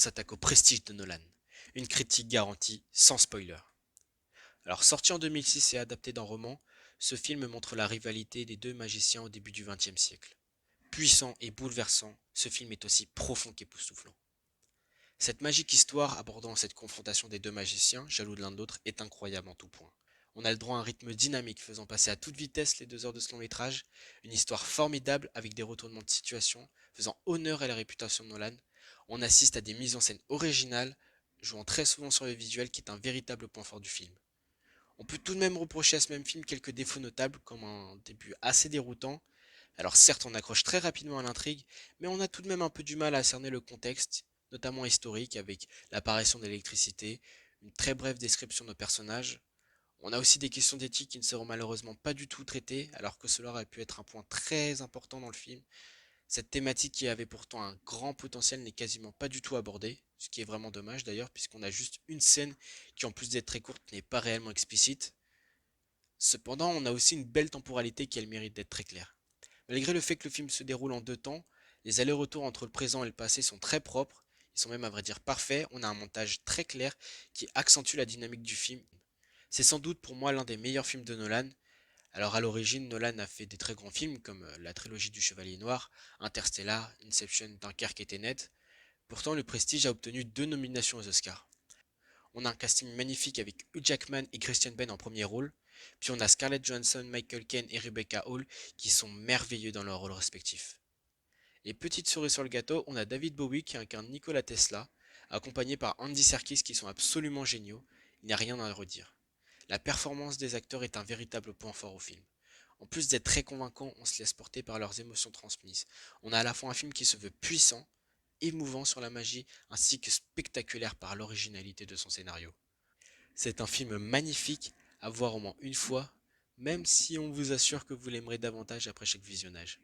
s'attaque au prestige de Nolan. Une critique garantie, sans spoiler. Alors sorti en 2006 et adapté d'un roman, ce film montre la rivalité des deux magiciens au début du XXe siècle. Puissant et bouleversant, ce film est aussi profond qu'époustouflant. Cette magique histoire abordant cette confrontation des deux magiciens, jaloux de l'un de l'autre, est incroyable en tout point. On a le droit à un rythme dynamique faisant passer à toute vitesse les 2 heures de ce long métrage, une histoire formidable avec des retournements de situation faisant honneur à la réputation de Nolan. On assiste à des mises en scène originales, jouant très souvent sur le visuel qui est un véritable point fort du film. On peut tout de même reprocher à ce même film quelques défauts notables, comme un début assez déroutant. Alors certes, on accroche très rapidement à l'intrigue, mais on a tout de même un peu du mal à cerner le contexte, notamment historique, avec l'apparition de l'électricité, une très brève description de nos personnages. On a aussi des questions d'éthique qui ne seront malheureusement pas du tout traitées, alors que cela aurait pu être un point très important dans le film. Cette thématique qui avait pourtant un grand potentiel n'est quasiment pas du tout abordée, ce qui est vraiment dommage d'ailleurs, puisqu'on a juste une scène qui en plus d'être très courte n'est pas réellement explicite. Cependant, on a aussi une belle temporalité qui a le mérite d'être très claire. Malgré le fait que le film se déroule en 2 temps, les allers-retours entre le présent et le passé sont très propres, ils sont même à vrai dire parfaits, on a un montage très clair qui accentue la dynamique du film. C'est sans doute pour moi l'un des meilleurs films de Nolan. Alors à l'origine, Nolan a fait des très grands films comme la trilogie du Chevalier Noir, Interstellar, Inception, Dunkerque et Tenet. Pourtant, le Prestige a obtenu 2 nominations aux Oscars. On a un casting magnifique avec Hugh Jackman et Christian Bale en premier rôle, puis on a Scarlett Johansson, Michael Caine et Rebecca Hall qui sont merveilleux dans leurs rôles respectifs. Et petite cerise sur le gâteau, on a David Bowie qui incarne Nikola Tesla, accompagné par Andy Serkis qui sont absolument géniaux, il n'y a rien à redire. La performance des acteurs est un véritable point fort au film. En plus d'être très convaincant, on se laisse porter par leurs émotions transmises. On a à la fois un film qui se veut puissant, émouvant sur la magie, ainsi que spectaculaire par l'originalité de son scénario. C'est un film magnifique à voir au moins une fois, même si on vous assure que vous l'aimerez davantage après chaque visionnage.